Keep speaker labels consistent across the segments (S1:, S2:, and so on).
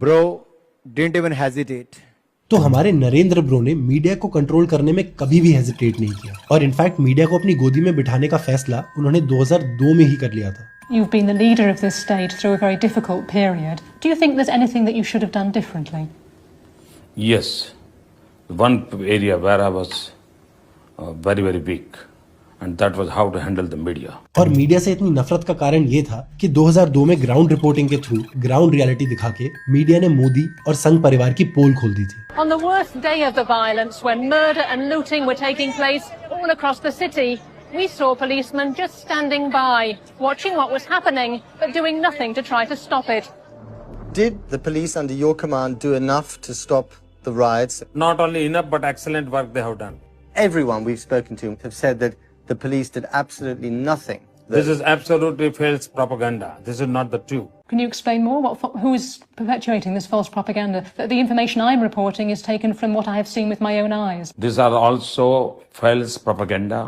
S1: Bro didn't even hesitate.
S2: तो हमारे Narendra bro ने मीडिया को कंट्रोल करने में कभी भी हेजिटेट नहीं किया और इनफैक्ट मीडिया को अपनी गोदी में बिठाने का फैसला उन्होंने 2002 में ही कर लिया था।
S3: You've been the leader of this state through a very difficult period. Do you think there's anything that you should have done differently?
S4: Yes, one area where I was very, very weak, and that was how to handle the media.
S2: और media से इतनी नफरत का कारण ये था कि 2002 में ग्राउंड रिपोर्टिंग के थ्रू ग्राउंड रियलिटी दिखा के मीडिया ने मोदी और संघ परिवार की पोल खोल दी थी।
S3: On the worst day of the violence, when murder and looting were taking place all across the city, we saw policemen just standing by, watching what was happening, but doing nothing to try to stop it.
S5: Did the police under your command do enough to stop the riots?
S4: Not only enough, but excellent work they have done.
S5: Everyone we've spoken to have said that the police did absolutely nothing.
S4: This is absolutely false propaganda. This is not the truth.
S3: Can you explain more? Who is perpetuating this false propaganda? That the information I'm reporting is taken from what I have seen with my own eyes.
S4: These are also false propaganda.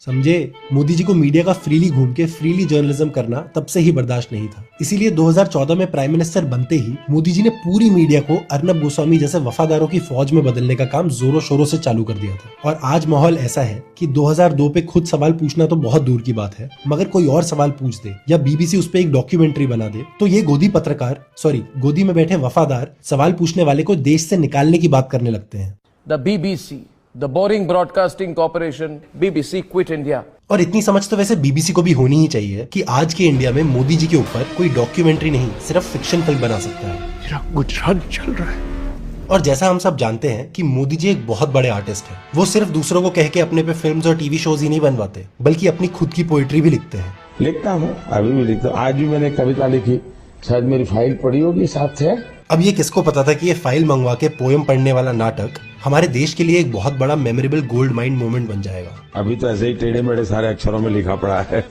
S2: समझे, मोदी जी को media का freely घूम के freely journalism करना तब से ही बर्दाश्त नहीं था। इसीलिए 2014 में प्राइम मिनिस्टर बनते ही मोदी जी ने पूरी मीडिया को अर्नब गोस्वामी जैसे वफादारों की फौज में बदलने का काम जोरों शोरों से चालू कर दिया था। और आज माहौल ऐसा है कि 2002 पे खुद सवाल पूछना तो बहुत दूर की बात है, मगर कोई और सवाल पूछ दे या बीबीसी उस पर एक डॉक्यूमेंट्री बना दे तो ये गोदी में बैठे वफादार सवाल पूछने वाले को देश से निकालने की बात करने लगते हैं।
S6: The BBC, the boring broadcasting corporation, BBC quit India.
S2: और इतनी समझ तो वैसे बीबीसी को भी होनी ही चाहिए कि आज के इंडिया में मोदी जी के ऊपर कोई डॉक्यूमेंट्री नहीं, सिर्फ फिक्शन फिल्म बना सकता है।
S7: मेरा गुजरात चल रहा है।
S2: और जैसा हम सब जानते हैं कि मोदी जी एक बहुत बड़े आर्टिस्ट हैं। वो सिर्फ दूसरों को कह के अपने पे फिल्म्स और टीवी शोज ही नहीं बनवाते, बल्कि अपनी खुद की पोएट्री भी लिखते हैं।
S8: लिखता हूँ, अभी भी लिखता हूँ। आज भी मैंने कविता लिखी, शायद मेरी फाइल पड़ी होगी साथ से।
S2: अब ये किसको पता था कि ये फाइल मंगवा के पोयम पढ़ने वाला नाटक हमारे देश के लिए एक बहुत बड़ा मेमोरेबल गोल्ड माइन मोमेंट बन जाएगा।
S8: अभी तो ऐसे ही टेढ़े मेढ़े सारे अक्षरों में लिखा पड़ा है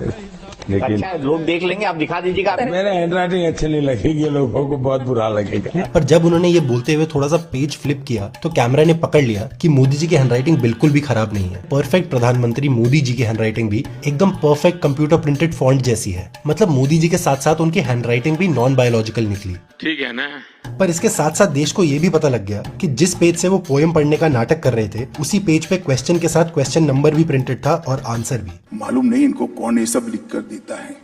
S8: लेकिन
S9: अच्छा, लोग देख लेंगे, आप दिखा दीजिएगा।
S8: मेरे हैंडराइटिंग अच्छी नहीं लगेगी, लोगों को बहुत बुरा लगेगा।
S2: पर जब उन्होंने ये बोलते हुए थोड़ा सा पेज फ्लिप किया तो कैमरा ने पकड़ लिया कि मोदी जी की हैंडराइटिंग बिल्कुल भी खराब नहीं है। परफेक्ट प्रधानमंत्री मोदी जी की हैंडराइटिंग भी एकदम परफेक्ट कंप्यूटर प्रिंटेड फॉन्ट जैसी है। मतलब मोदी जी के साथ साथ उनकी हैंडराइटिंग भी नॉन बायोलॉजिकल निकली।
S7: ठीक है ना।
S2: पर इसके साथ साथ देश को ये भी पता लग गया कि जिस पेज से वो पोएम पढ़ने का नाटक कर रहे थे, उसी पेज पे क्वेश्चन के साथ क्वेश्चन नंबर भी प्रिंटेड था और आंसर भी।
S10: मालूम नहीं इनको कौन ये सब लिख कर देता है।